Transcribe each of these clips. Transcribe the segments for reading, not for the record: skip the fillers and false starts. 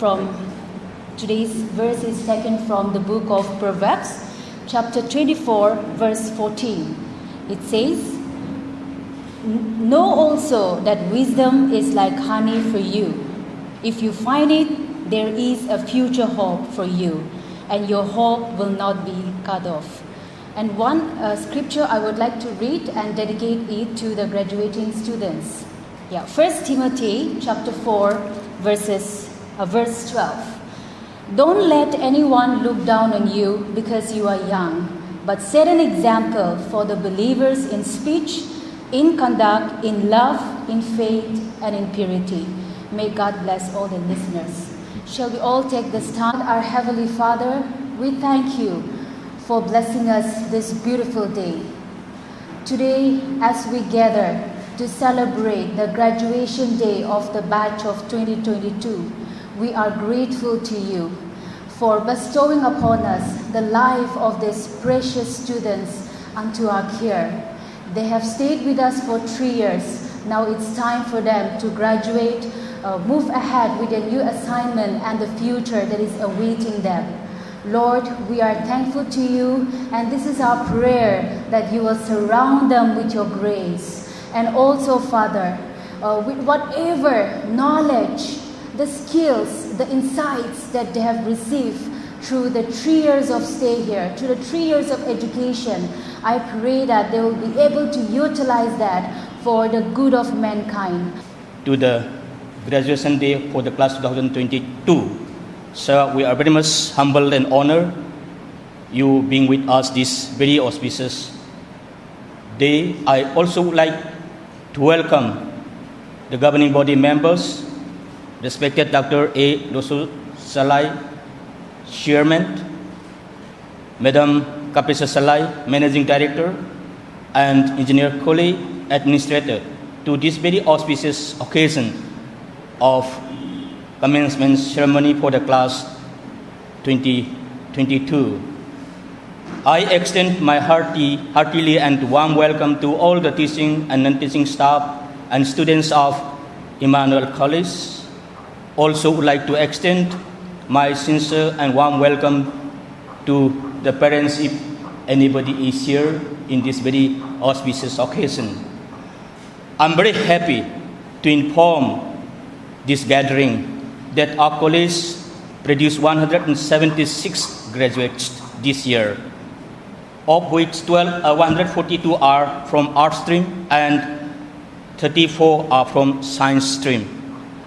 from today's verse is taken from the book of Proverbs, chapter 24, verse 14. It says, "Know also that wisdom is like honey for you. If you find it, there is a future hope for you, and your hope will not be cut off." And one scripture I would like to read and dedicate it to the graduating students. 1 Timothy chapter 4, verse 12. "Don't let anyone look down on you because you are young, but set an example for the believers in speech, in conduct, in love, in faith, and in purity." May God bless all the listeners. Shall we all take the stand? Our Heavenly Father, we thank you for blessing us this beautiful day. Today, as we gather to celebrate the graduation day of the batch of 2022, we are grateful to you for bestowing upon us the life of these precious students unto our care. They have stayed with us for 3 years. Now it's time for them to graduate, move ahead with a new assignment and the future that is awaiting them. Lord, we are thankful to you, and this is our prayer that you will surround them with your grace. And also, Father, with whatever knowledge, the skills, the insights that they have received through the 3 years of stay here, through the 3 years of education, I pray that they will be able to utilize that for the good of mankind. To the graduation day for the class 2022, sir, we are very much humbled and honored you being with us this very auspicious day. I also would like to welcome the governing body members, respected Dr. A. Loso Chalai, Chairman, Madam Kapisa Chalai, Managing Director, and Engineer College Administrator, to this very auspicious occasion of commencement ceremony for the class 2022. I extend my heartily and warm welcome to all the teaching and non-teaching staff and students of Immanuel College. Also would like to extend my sincere and warm welcome to the parents if anybody is here in this very auspicious occasion. I'm very happy to inform this gathering that our college produced 176 graduates this year, of which 142 are from art stream and 34 are from science stream.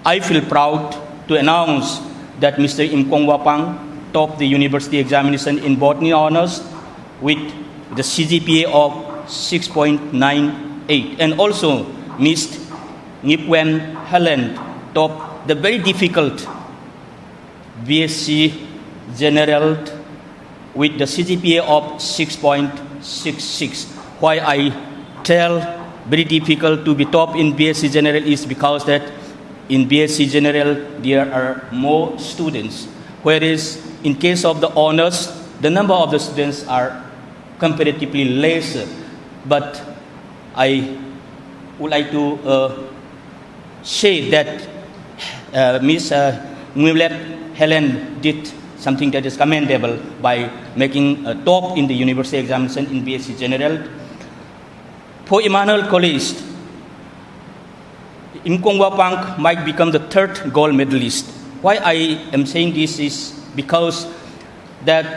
I feel proud to announce that Mr. Im Kong Wapang topped the university examination in botany honors with the CGPA of 6.98, and also Ms. Ngip Wen Helen topped the very difficult BSc General with the CGPA of 6.66. Why I tell very difficult to be top in BSc General is because that in BSc General there are more students, whereas in case of the honors, the number of the students are comparatively lesser. But I would like to say that Ms. Nguyen Helen did something that is commendable by making a top in the university examination in BSc General. For Immanuel College, Im Kong Wapang might become the third gold medalist. Why I am saying this is because that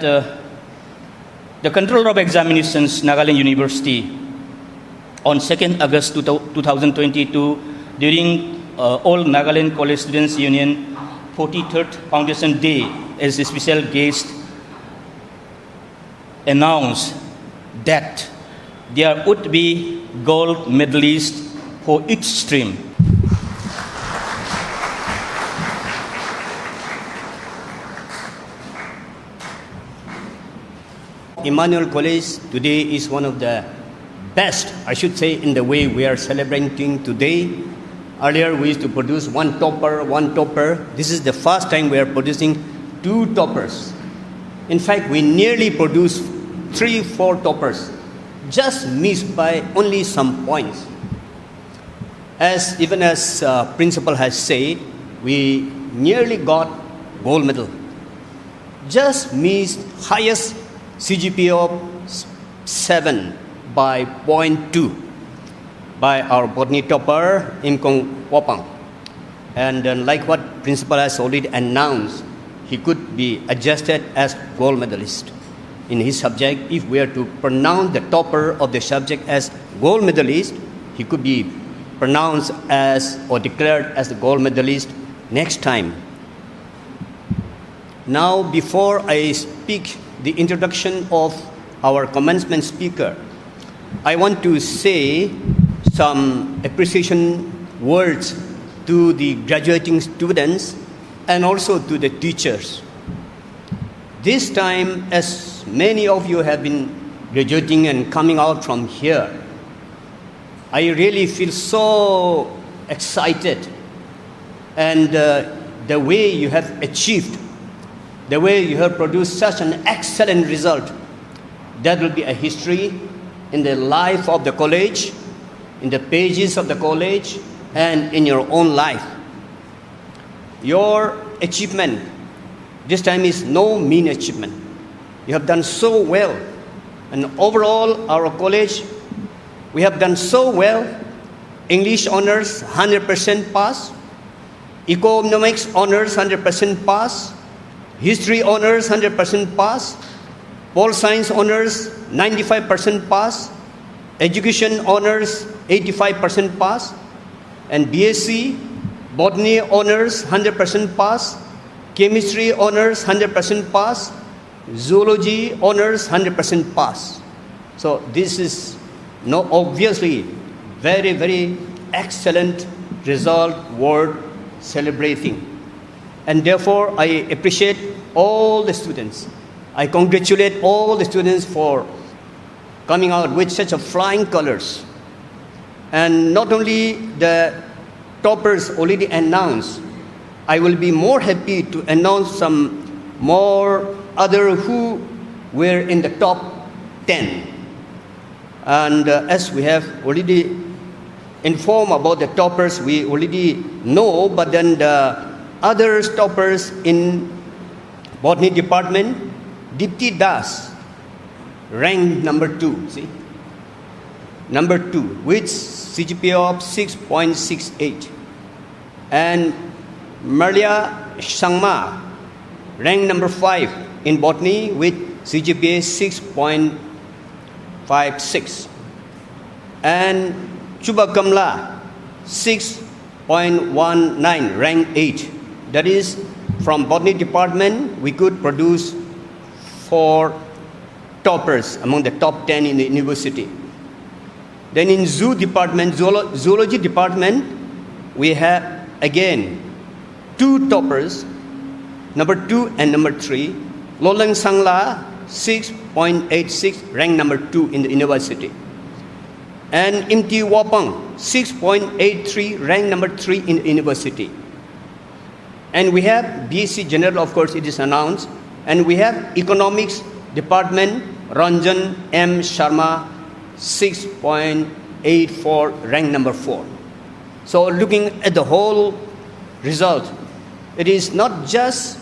the controller of examinations, Nagaland University, on 2nd August 2022, during All Nagaland College Students Union 43rd Foundation Day, as a special guest, announced that there would be gold medalists for each stream. Immanuel College today is one of the best, I should say, in the way we are celebrating today. Earlier we used to produce one topper. This is the first time we are producing 2 toppers. In fact, we nearly produced 3-4 toppers, just missed by only some points. Even as principal has said, we nearly got gold medal. Just missed highest CGPA of 7 by 0.2 by our botany topper, Imkong Wapang. And like what principal has already announced, he could be adjusted as gold medalist in his subject. If we are to pronounce the topper of the subject as gold medalist, he could be pronounced as or declared as the gold medalist next time. Now, before I speak the introduction of our commencement speaker, I want to say some appreciation words to the graduating students and also to the teachers. This time, as many of you have been graduating and coming out from here, I really feel so excited. And the way you have achieved, the way you have produced such an excellent result, that will be a history in the life of the college, in the pages of the college, and in your own life. Your achievement this time is no mean achievement. You have done so well. And overall, our college, we have done so well. English honors, 100% pass. Economics honors, 100% pass. History honors, 100% pass. Pol science honors, 95% pass. Education honors, 85% pass. And BSc, botany honors, 100% pass. Chemistry honors, 100% pass. Zoology honors, 100% pass. So this is obviously very, very excellent result worth celebrating. And therefore, I appreciate all the students. I congratulate all the students for coming out with such a flying colors. And not only the toppers already announced, I will be more happy to announce some more other who were in the top 10. And as we have already informed about the toppers, we already know, but then the other toppers in botany department, Dipti Das, ranked number 2, see? Number 2, with CGPA of 6.68. And Maria Sangma, ranked number 5 in botany with CGPA 6.56. And Chuba Kamla, 6.19, ranked 8. That is, from botany department, we could produce 4 toppers among the top 10 in the university. Then in zoo department, zoology department, we have again 2 toppers, number 2 and number 3. Lolang Sangla, 6.86, ranked number 2 in the university. And Imti Wapang, 6.83, ranked number 3 in the university. And we have BSc General, of course, it is announced. And we have Economics Department, Ranjan M. Sharma, 6.84, ranked number 4. So looking at the whole result, it is not just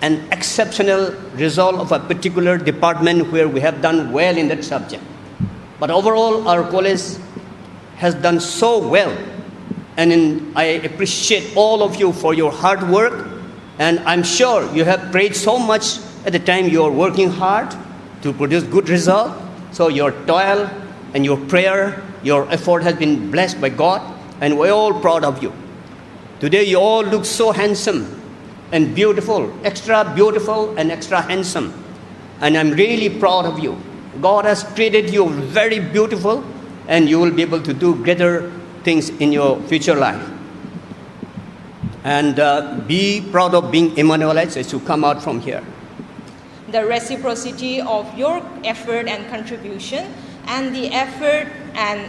an exceptional result of a particular department where we have done well in that subject, but overall our college has done so well. And I appreciate all of you for your hard work, and I'm sure you have prayed so much at the time you are working hard to produce good result. So your toil and your prayer, your effort has been blessed by God, and we're all proud of you. Today you all look so handsome and beautiful, extra beautiful and extra handsome. And I'm really proud of you. God has created you very beautiful, and you will be able to do greater things in your future life. And be proud of being Immanuelites as you come out from here. The reciprocity of your effort and contribution, and the effort and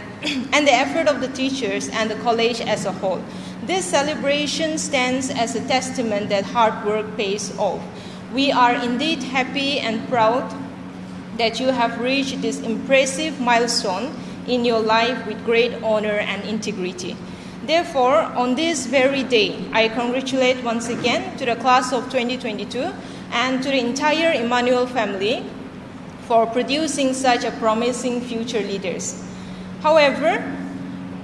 the effort of the teachers and the college as a whole. This celebration stands as a testament that hard work pays off. We are indeed happy and proud that you have reached this impressive milestone in your life with great honor and integrity. Therefore, on this very day, I congratulate once again to the class of 2022 and to the entire Immanuel family for producing such a promising future leaders. However,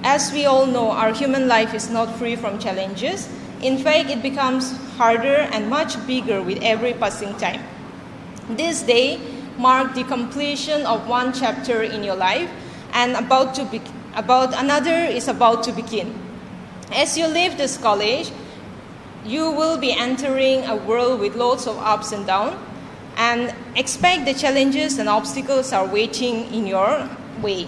as we all know, our human life is not free from challenges. In fact, it becomes harder and much bigger with every passing time. This day marked the completion of one chapter in your life, and another is about to begin. As you leave this college, you will be entering a world with lots of ups and downs, and expect the challenges and obstacles are waiting in your way.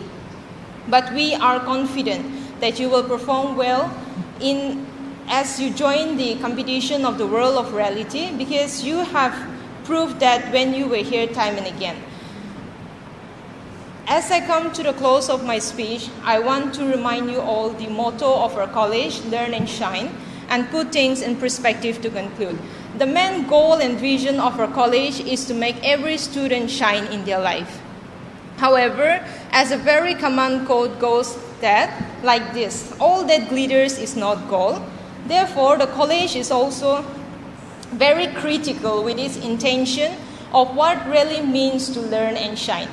But we are confident that you will perform well as you join the competition of the world of reality, because you have proved that when you were here time and again. As I come to the close of my speech, I want to remind you all the motto of our college, learn and shine, and put things in perspective to conclude. The main goal and vision of our college is to make every student shine in their life. However, as a very common quote goes like this, all that glitters is not gold. Therefore, the college is also very critical with its intention of what really means to learn and shine.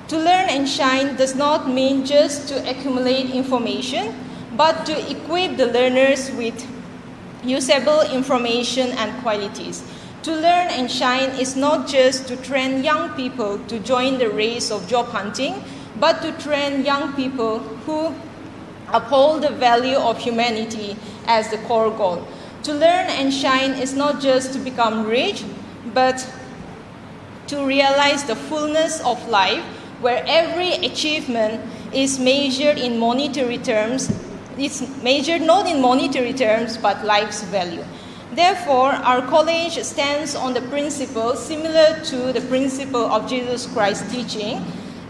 To learn and shine does not mean just to accumulate information, but to equip the learners with usable information and qualities. To learn and shine is not just to train young people to join the race of job hunting, but to train young people who uphold the value of humanity as the core goal. To learn and shine is not just to become rich, but to realize the fullness of life, where every achievement is measured in monetary terms. It's measured not in monetary terms, but life's value. Therefore, our college stands on the principle similar to the principle of Jesus Christ's teaching.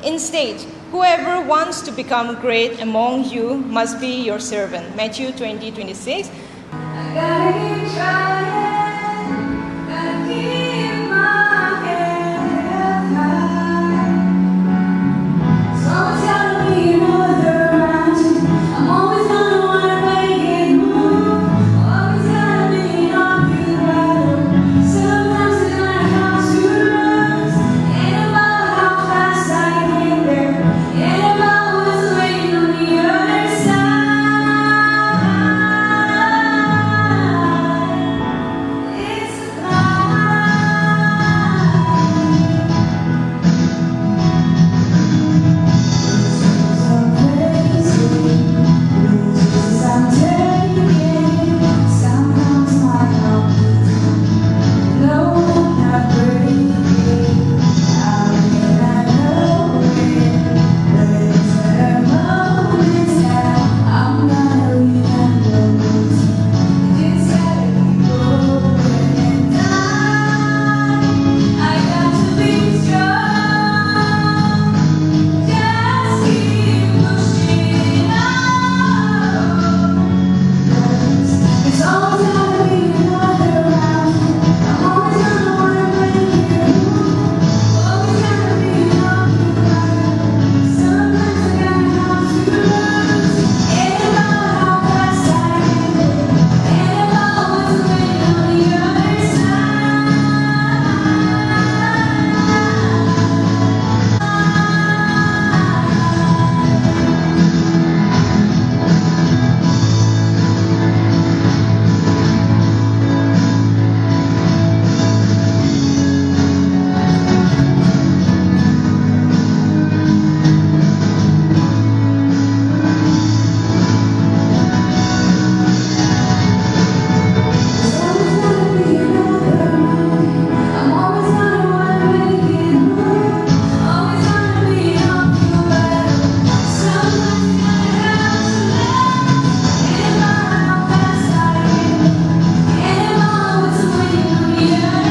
Instead, whoever wants to become great among you must be your servant. Matthew 20:26. I gotta keep trying, gotta keep my head high. So it's gotta be another round. I'm always gonna wanna make it move. Always gotta be on the battle. Sometimes it's gonna have to lose. Ain't about how fast I get there. Ain't about what's waiting on the other side. It's a climb. I'm taking, sometimes my heart, no, not breaking. How can I know it? There's a moment now, I'm gonna remember it. Just gotta keep going and I got to be strong. Just keep pushing on. It's always gonna be another round. I'm always gonna wanna make it move. Always gonna be on the ground. Sometimes I gotta have to lose. Ain't about how fast I get there. Ain't about what's waiting on the other side. I'm always gonna wanna make it move. Always gonna be on the battle. Sometimes you gotta have to lose. Ain't about how fast I get there. Ain't about what's waiting on the other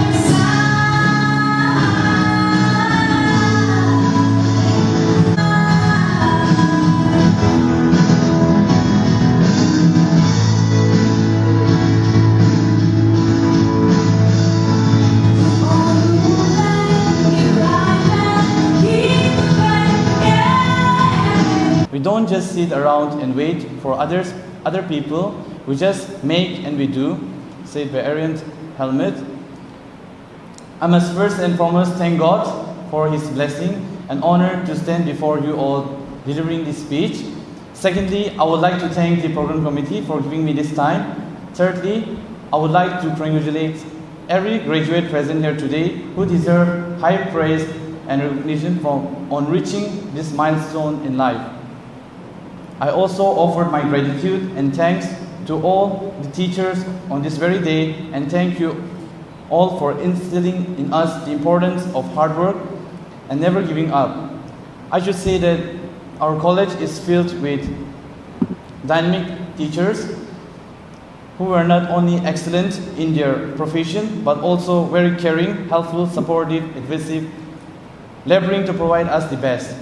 We don't just sit around and wait for others other people. We just make and we do, said by Arian Helmut. I must first and foremost thank God for His blessing and honor to stand before you all delivering this speech. Secondly, I would like to thank the program committee for giving me this time. Thirdly, I would like to congratulate every graduate present here today who deserve high praise and recognition on reaching this milestone in life. I also offered my gratitude and thanks to all the teachers on this very day, and thank you all for instilling in us the importance of hard work and never giving up. I should say that our college is filled with dynamic teachers who are not only excellent in their profession, but also very caring, helpful, supportive, advising, laboring to provide us the best.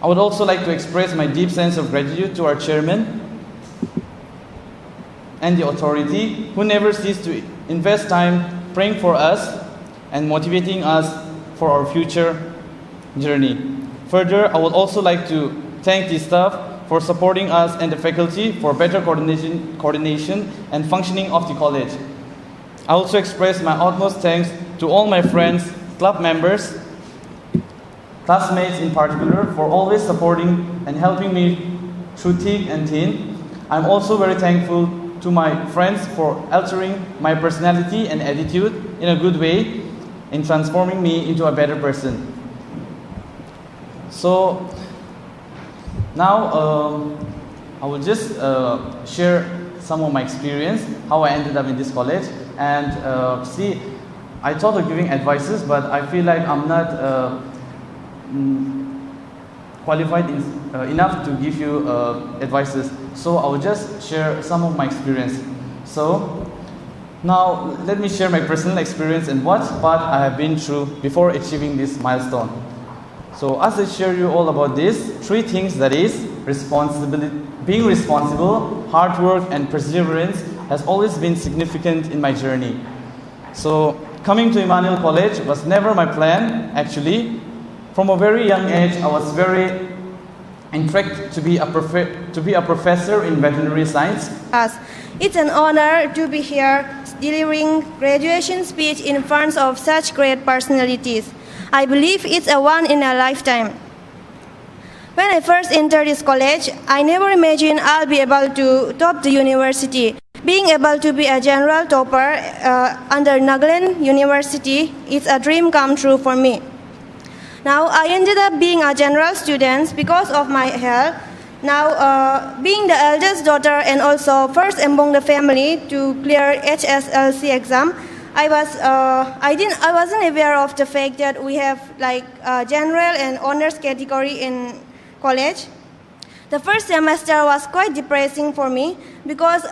I would also like to express my deep sense of gratitude to our chairman and the authority who never cease to invest time praying for us and motivating us for our future journey. Further, I would also like to thank the staff for supporting us and the faculty for better coordination and functioning of the college. I also express my utmost thanks to all my friends, club members, classmates in particular, for always supporting and helping me through thick and thin. I'm also very thankful to my friends for altering my personality and attitude in a good way, in transforming me into a better person. So now I will just share some of my experience, how I ended up in this college. And see, I thought of giving advices, but I feel like I'm not qualified enough to give you advices. So I will just share some of my experience. So now let me share my personal experience and what path I have been through before achieving this milestone. So as I share you all about this, 3 things, that is responsibility, being responsible, hard work and perseverance has always been significant in my journey. So coming to Immanuel College was never my plan actually. From a very young age, I was very intrigued to be a professor in veterinary science. It's an honor to be here delivering graduation speech in front of such great personalities. I believe it's a one in a lifetime. When I first entered this college, I never imagined I'll be able to top the university. Being able to be a general topper under Nagaland University is a dream come true for me. Now, I ended up being a general student because of my health. Now, being the eldest daughter and also first among the family to clear HSLC exam, I wasn't aware of the fact that we have like general and honors category in college. The first semester was quite depressing for me because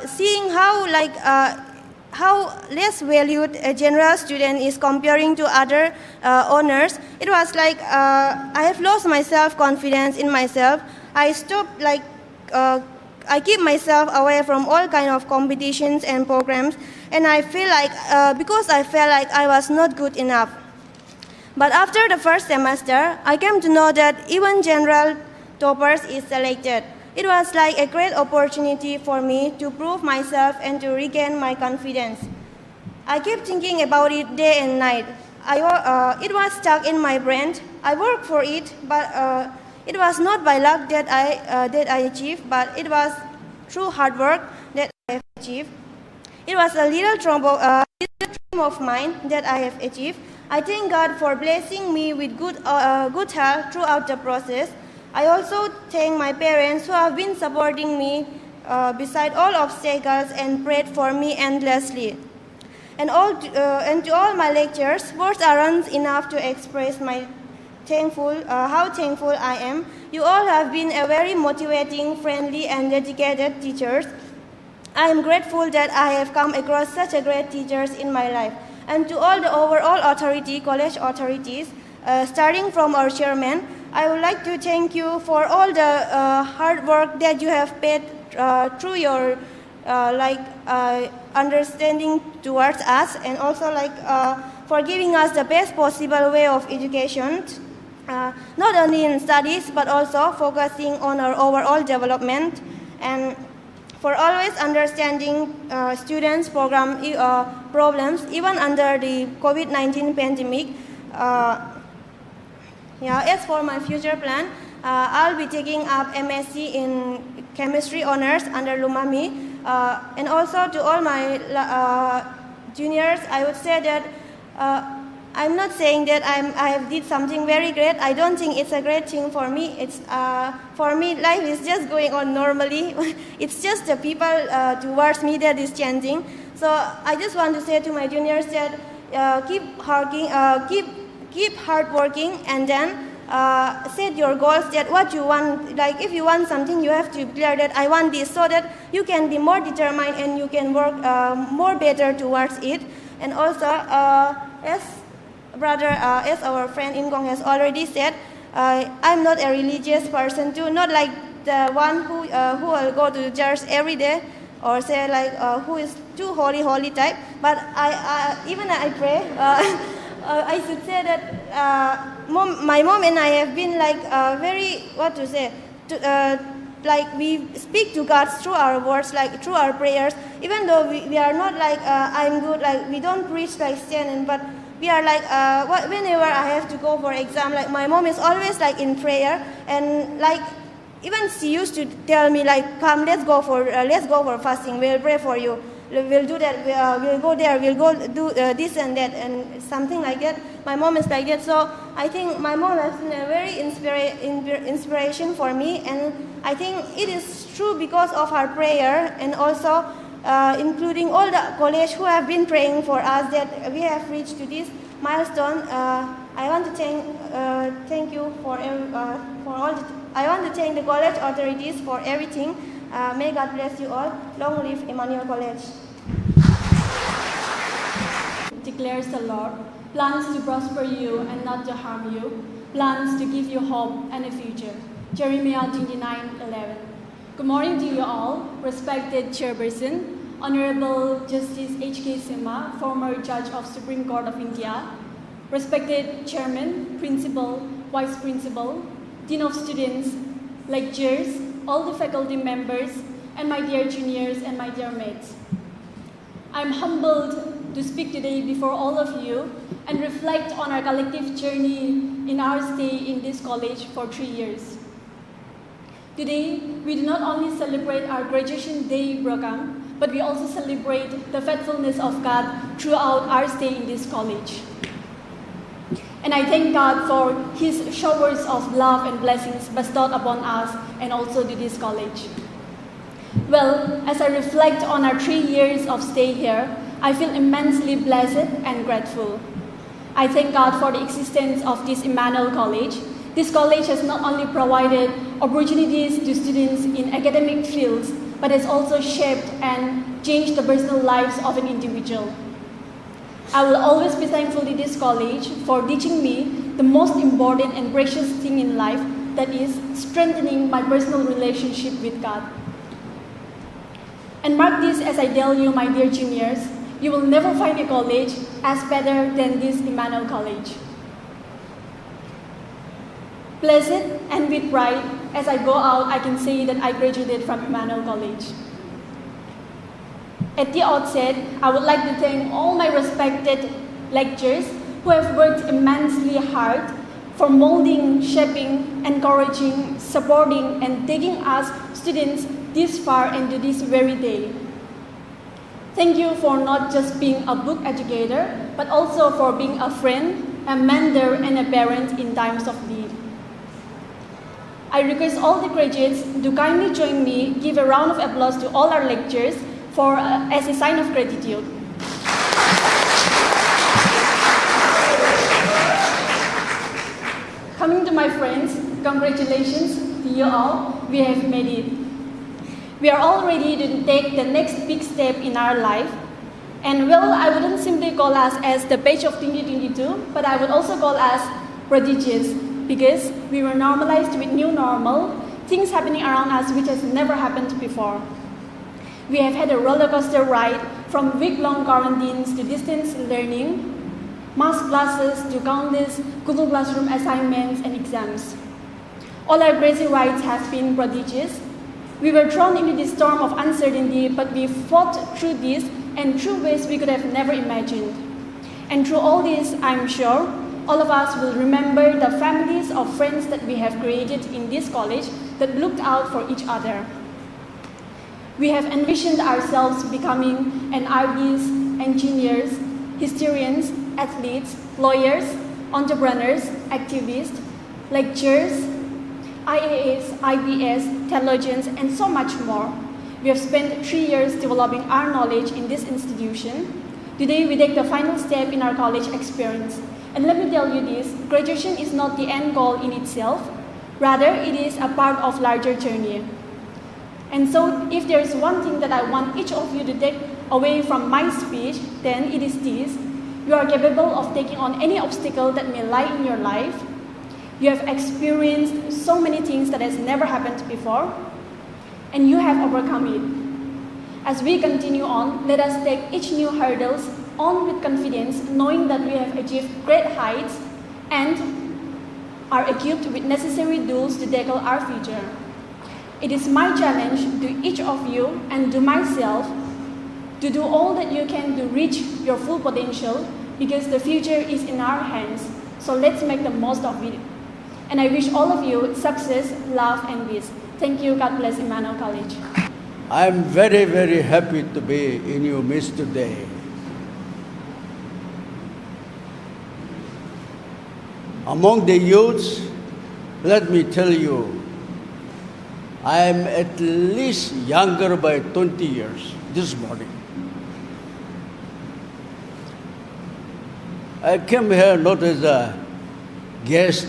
seeing how less valued a general student is comparing to other honors, it was like I have lost my self-confidence in myself. I stopped I keep myself away from all kind of competitions and programs, and I feel like because I felt like I was not good enough. But after the first semester, I came to know that even general toppers is selected. It was like a great opportunity for me to prove myself and to regain my confidence. I kept thinking about it day and night. It was stuck in my brain. I worked for it, but it was not by luck that I achieved, but it was through hard work that I have achieved. It was a little dream of mine that I have achieved. I thank God for blessing me with good health throughout the process. I also thank my parents who have been supporting me beside all obstacles and prayed for me endlessly. And to all my lecturers, words aren't enough to express my how thankful I am. You all have been a very motivating, friendly, and dedicated teachers. I am grateful that I have come across such a great teachers in my life. And to all the overall college authorities, starting from our chairman, I would like to thank you for all the hard work that you have paid through your understanding towards us, and also for giving us the best possible way of education, not only in studies but also focusing on our overall development. and for always understanding students' program problems even under the COVID-19 pandemic. As for my future plan, I'll be taking up MSc in chemistry honors under Lumami, and also to all my juniors, I would say that I'm not saying that I have did something very great. I don't think it's a great thing for me. It's for me, life is just going on normally. It's just the people towards me that is changing. So I just want to say to my juniors that keep hard working, and then set your goals that what you want. Like if you want something, you have to declare that I want this, so that you can be more determined and you can work more better towards it. And also, as our friend Ingong has already said, I'm not a religious person too, not like the one who will go to church every day, or say like who is too holy type. But I pray. I should say that my mom and I have been like like we speak to God through our words, like through our prayers. Even though we are not like I'm good, like we don't preach like Shannon, but we are like whenever I have to go for exam, like my mom is always like in prayer, and like even she used to tell me like, come, let's go for fasting. We'll pray for you. We'll do that. We'll go there. We'll go do this and that and something like that. My mom is like that. So I think my mom has been a very inspiration for me, and I think it is true because of her prayer, and also including all the college who have been praying for us that we have reached to this milestone. I want to thank you for all. I want to thank the college authorities for everything. May God bless you all. Long live Immanuel College. Declares the Lord, plans to prosper you and not to harm you, plans to give you hope and a future. Jeremiah 29:11. Good morning to you all, respected Chairperson, Honorable Justice H.K Sema, former Judge of Supreme Court of India, respected Chairman, Principal, Vice Principal, Dean of Students, lecturers, all the faculty members, and my dear juniors and my dear mates. I'm humbled to speak today before all of you and reflect on our collective journey in our stay in this college for 3 years. Today, we do not only celebrate our graduation day program, but we also celebrate the faithfulness of God throughout our stay in this college. And I thank God for His showers of love and blessings bestowed upon us and also to this college. Well, as I reflect on our 3 years of stay here, I feel immensely blessed and grateful. I thank God for the existence of this Immanuel College. This college has not only provided opportunities to students in academic fields, but has also shaped and changed the personal lives of an individual. I will always be thankful to this college for teaching me the most important and precious thing in life, that is strengthening my personal relationship with God. And mark this as I tell you, my dear juniors, you will never find a college as better than this Immanuel College. Blessed and with pride, as I go out, I can say that I graduated from Immanuel College. At the outset, I would like to thank all my respected lecturers who have worked immensely hard for molding, shaping, encouraging, supporting, and taking us students this far into this very day. Thank you for not just being a book educator, but also for being a friend, a mentor, and a parent in times of need. I request all the graduates to kindly join me, give a round of applause to all our lecturers as a sign of gratitude. Coming to my friends, congratulations to you all, we have made it. We are all ready to take the next big step in our life. And well, I wouldn't simply call us as the batch of 2022, but I would also call us prodigious, because we were normalized with new normal, things happening around us which has never happened before. We have had a roller coaster ride from week-long quarantines to distance learning, mass classes to countless Google Classroom assignments and exams. All our crazy rides have been prodigious, We were thrown into this storm of uncertainty, but we fought through this and through ways we could have never imagined. And through all this, I'm sure, all of us will remember the families of friends that we have created in this college that looked out for each other. We have envisioned ourselves becoming artists, engineers, historians, athletes, lawyers, entrepreneurs, activists, lecturers, IAS, IBS, theologians, and so much more. We have spent 3 years developing our knowledge in this institution. Today, we take the final step in our college experience. And let me tell you this, graduation is not the end goal in itself. Rather, it is a part of larger journey. And so, if there is one thing that I want each of you to take away from my speech, then it is this. You are capable of taking on any obstacle that may lie in your life. You have experienced so many things that has never happened before, and you have overcome it. As we continue on, let us take each new hurdles on with confidence, knowing that we have achieved great heights and are equipped with necessary tools to tackle our future. It is my challenge to each of you and to myself to do all that you can to reach your full potential, because the future is in our hands. So let's make the most of it. And I wish all of you success, love, and peace. Thank you. God bless Immanuel College. I'm very, very happy to be in your midst today. Among the youths, let me tell you, I am at least younger by 20 years this morning. I came here not as a guest,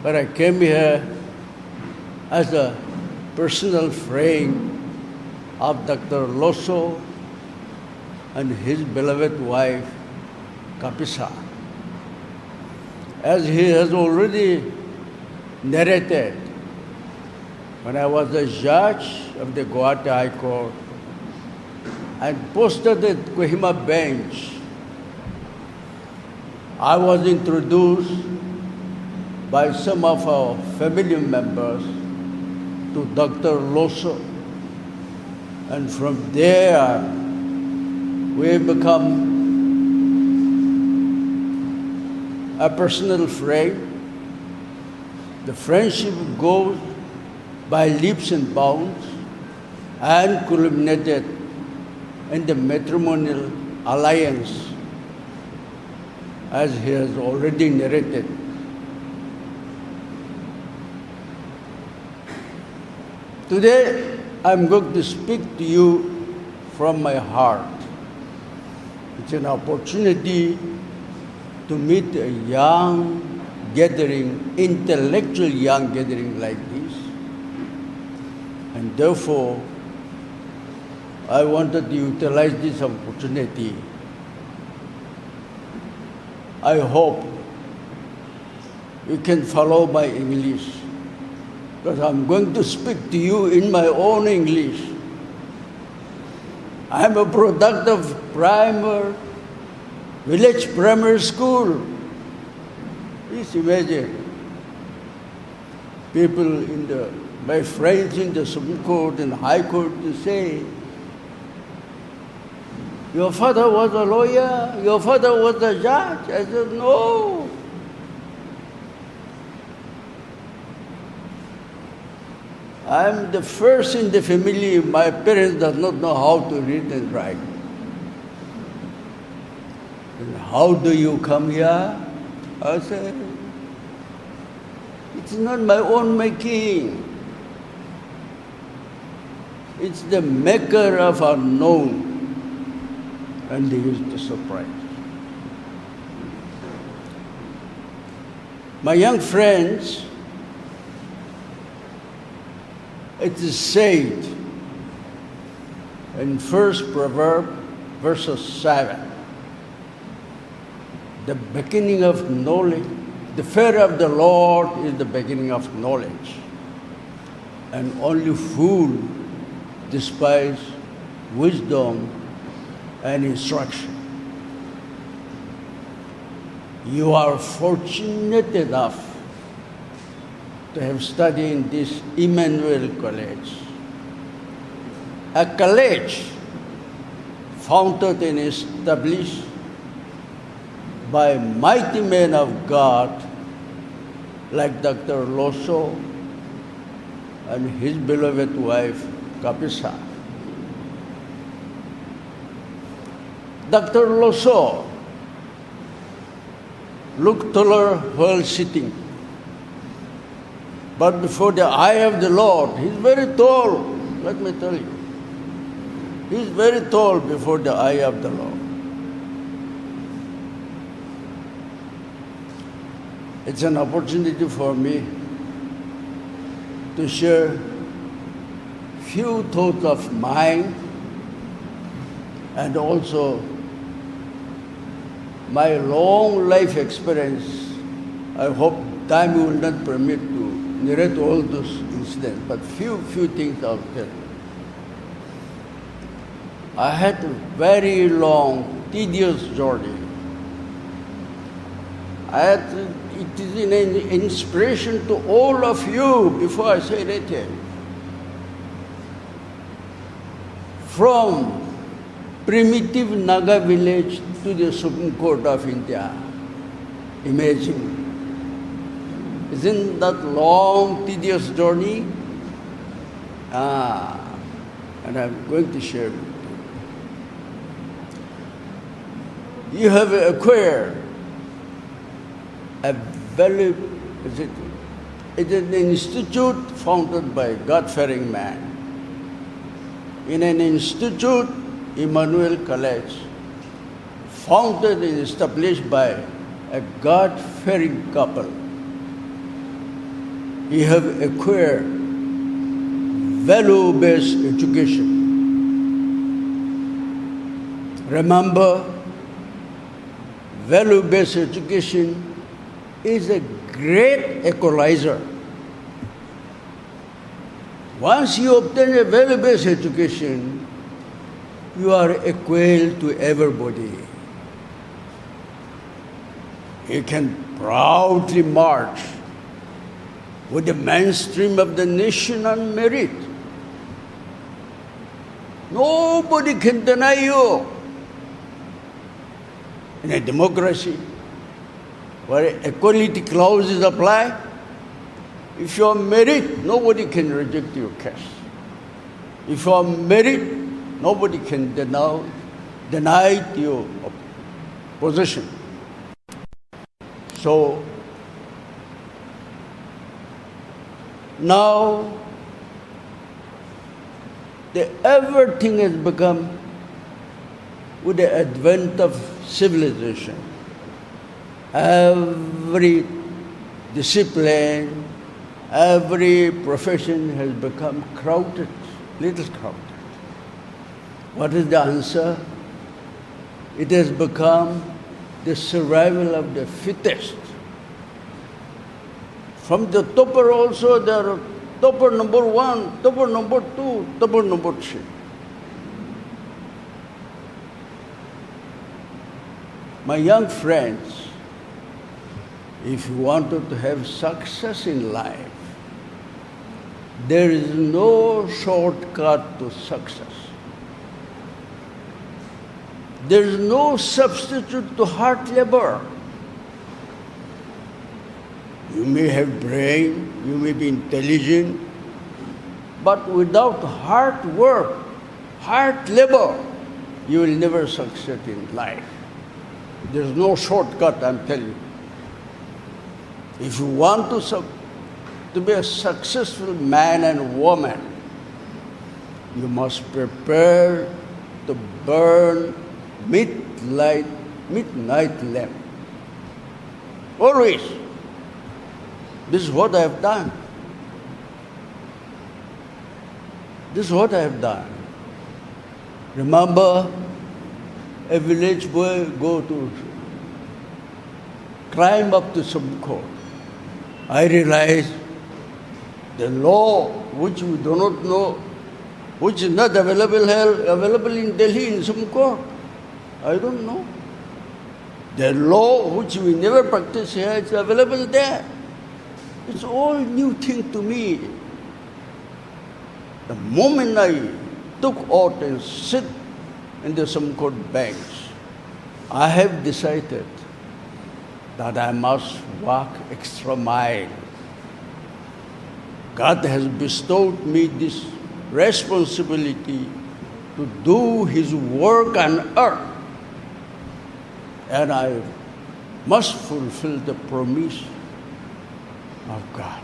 but I came here as a personal friend of Dr. Loso and his beloved wife, Kapisa. As he has already narrated, when I was a judge of the Guwahati High Court and posted at Kohima bench, I was introduced by some of our family members to Dr. Loso, and from there we become a personal friend. The friendship goes by leaps and bounds and culminated in the matrimonial alliance, as he has already narrated. Today, I'm going to speak to you from my heart. It's an opportunity to meet a young gathering, intellectual young gathering like this. And therefore, I wanted to utilize this opportunity. I hope you can follow my English, because I'm going to speak to you in my own English. I'm a product of village primary school. Please imagine, people my friends in the Supreme Court and High Court to say, your father was a lawyer, your father was a judge. I said, no. I'm the first in the family. My parents does not know how to read and write. And how do you come here? I said, it's not my own making. It's the maker of unknown. And they used to surprise. My young friends, it is said in 1 Proverbs, verse 7, the beginning of knowledge, the fear of the Lord is the beginning of knowledge, and only fool despise wisdom and instruction. You are fortunate enough to have studied in this Immanuel College. A college founded and established by mighty men of God like Dr. Loso and his beloved wife, Kapisa. Dr. Loso looked taller while sitting, but before the eye of the Lord, he's very tall, let me tell you. He's very tall before the eye of the Lord. It's an opportunity for me to share few thoughts of mine and also my long life experience. I hope time will not permit to narrate all those incidents, but few things I'll tell you. I had a very long, tedious journey. It is an inspiration to all of you before I say anything. From primitive Naga village to the Supreme Court of India. Imagine. Isn't that long, tedious journey? And I'm going to share with you. You have acquired a very, it is an institute founded by God-fearing man. In an institute, Immanuel College, founded and established by a God-fearing couple, you have acquired value-based education. Remember, value-based education is a great equalizer. Once you obtain a value-based education, you are equal to everybody. You can proudly march with the mainstream of the nation on merit. Nobody can deny you. In a democracy where equality clauses apply, if you are merit, nobody can reject your case. If you are merit, nobody can deny your position. So now everything has become, with the advent of civilization, every discipline, every profession has become crowded, little crowded. What is the answer? It has become the survival of the fittest. From the topper also, there are topper number 1, topper number 2, topper number 3. My young friends, if you wanted to have success in life, there is no shortcut to success. There is no substitute to hard labor. You may have brain, you may be intelligent, but without hard work, hard labor, you will never succeed in life. There's no shortcut, I'm telling you. If you want to be a successful man and woman, you must prepare to burn midnight lamp. Always. This is what I have done. This is what I have done. Remember, a village boy climb up to some court. I realized the law which we do not know, which is not available in Delhi in some court. I don't know. The law which we never practice here is available there. It's all new thing to me. The moment I took out and sit in the Supreme Court bench, I have decided that I must walk extra mile. God has bestowed me this responsibility to do His work on earth, and I must fulfill the promise of God.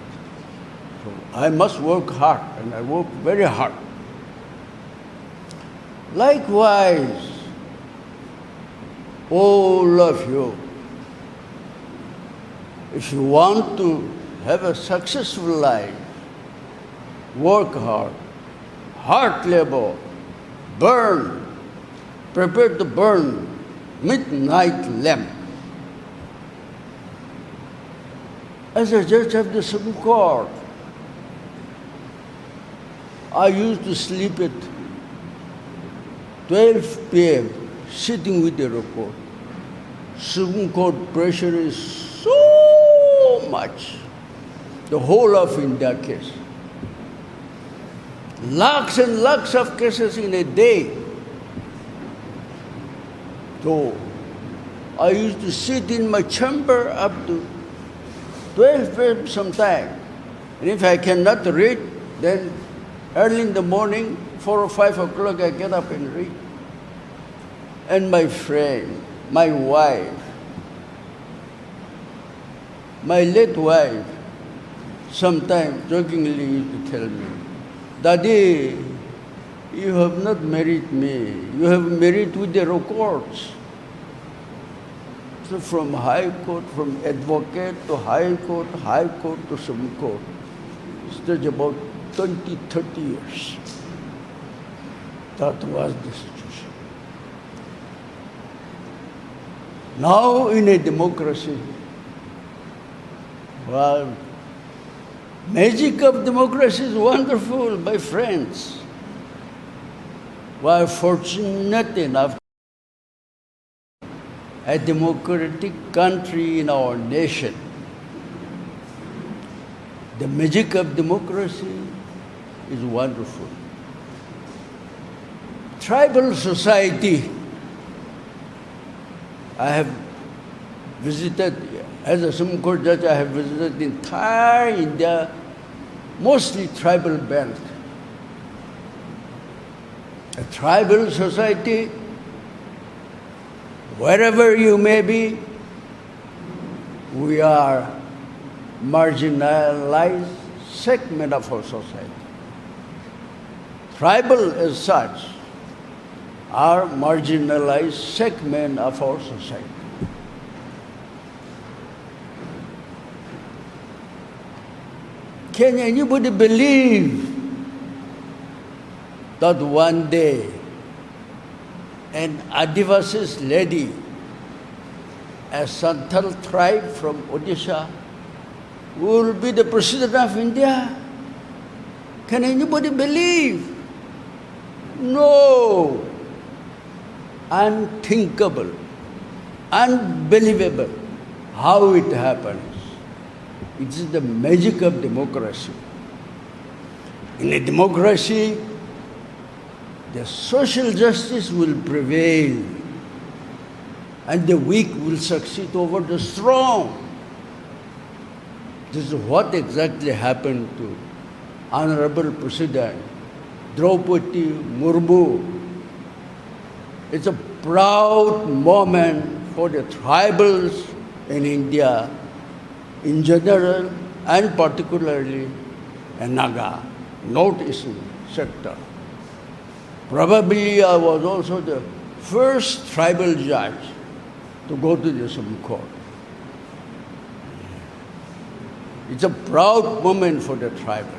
So I must work hard, and I work very hard. Likewise, all of you, if you want to have a successful life, work hard labor, prepare to burn midnight lamp. As a judge of the Supreme Court, I used to sleep at 12 p.m. sitting with the report. Supreme Court pressure is so much. The whole of India case. Lakhs and lakhs of cases in a day. So I used to sit in my chamber up to 12 p.m. sometime. And if I cannot read, then early in the morning, 4 or 5 o'clock, I get up and read. And my friend, my wife, my late wife, sometimes jokingly used to tell me, Daddy, you have not married me. You have married with the records. So from High Court, from advocate to High Court to Supreme Court, it's about 20, 30 years. That was the situation. Now in a democracy, well, magic of democracy is wonderful, my friends. We are fortunate enough a democratic country in our nation. The magic of democracy is wonderful. Tribal society, I have visited, as a Supreme Court judge, I have visited the entire India, mostly tribal belt. A tribal society, wherever you may be, we are marginalized segment of our society. Tribal as such are marginalized segment of our society. Can anybody believe that one day an Adivasis lady, a Santhal tribe from Odisha, will be the President of India? Can anybody believe? No. Unthinkable, unbelievable how it happens. It is the magic of democracy. In a democracy, the social justice will prevail and the weak will succeed over the strong. This is what exactly happened to Honorable President Draupadi Murmu. It's a proud moment for the tribals in India in general and particularly in Naga, northeastern sector. Probably I was also the first tribal judge to go to the Supreme Court. It's a proud moment for the tribal.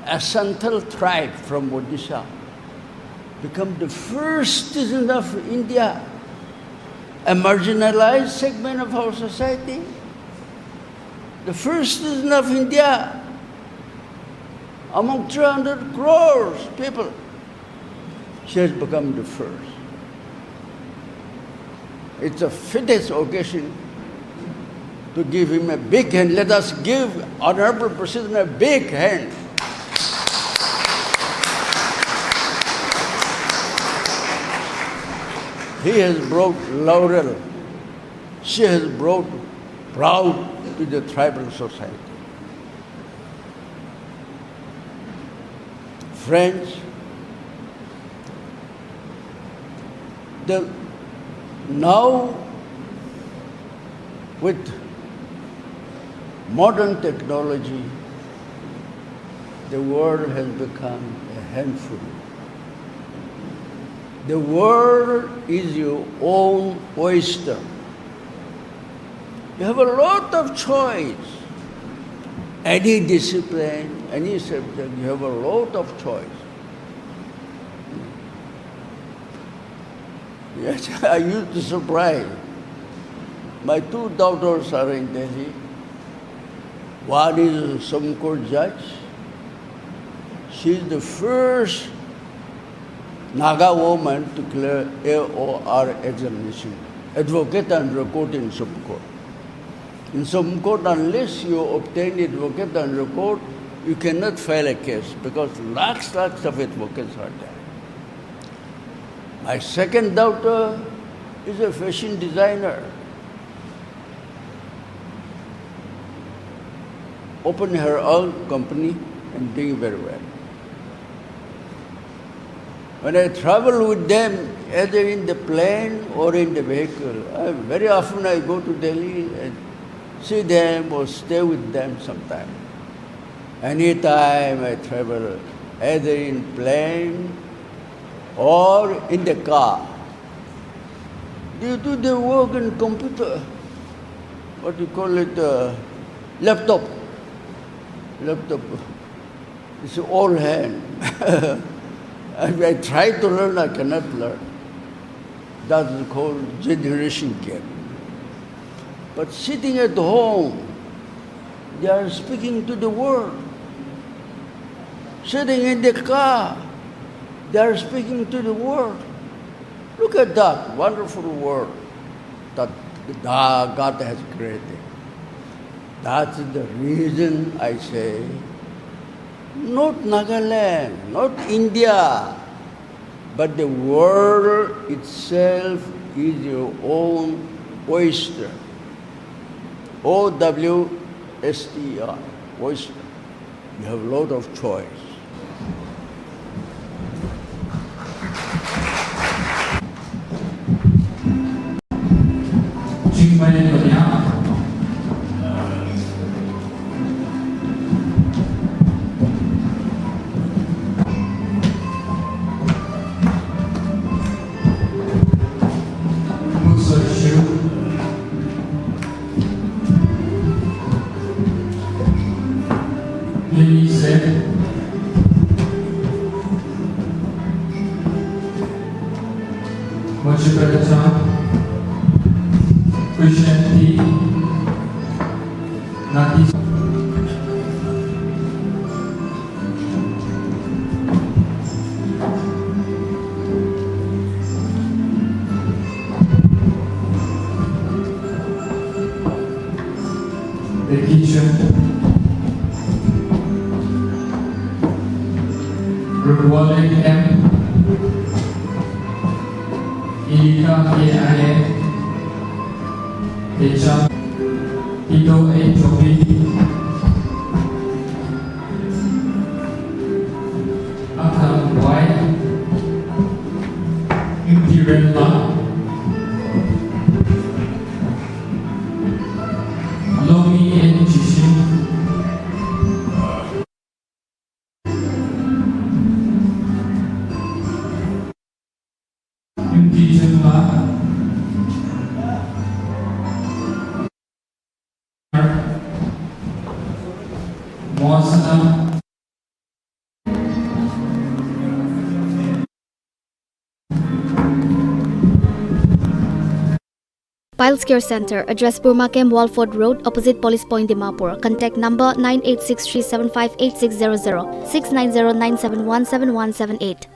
A Santhal tribe from Odisha become the first citizen of India, a marginalized segment of our society, the first citizen of India among 300 crores people. She has become the first. It's a fittest occasion to give him a big hand. Let us give Honorable President a big hand. He has brought laurel. She has brought proud to the tribal society. Friends, now with modern technology, the world has become a handful. The world is your own oyster. You have a lot of choice. Any discipline, any subject, you have a lot of choice. Yes, I used to surprise. My two daughters are in Delhi. One is a Supreme Court judge. She is the first Naga woman to clear AOR examination, advocate under court in Supreme Court. In Supreme Court, unless you obtain advocate under court, you cannot file a case because lakhs of advocates are there. My second daughter is a fashion designer. Opened her own company and doing very well. When I travel with them, either in the plane or in the vehicle, very often I go to Delhi and see them or stay with them sometime. Anytime I travel, either in plane or in the car. They do their work in computer, what you call it, laptop. Laptop. It's all hand. I try to learn, I cannot learn. That is called generation gap. But sitting at home, they are speaking to the world. Sitting in the car, they are speaking to the world. Look at that wonderful world that God has created. That's the reason I say, not Nagaland, not India, but the world itself is your own oyster. O-W-S-T-E-R, oyster. You have a lot of choice. The teacher, Rukwalik M, Ilika K.I.A, Techa, Tito A. Chopi, Akam Y, Imperial La, Lomi N. Chishin, Imtijan La, Mohsana, Piles Care Center, address Burma Camp, Walford Road, opposite Police Point, Dimapur. Contact number 9863758600, 69097171178.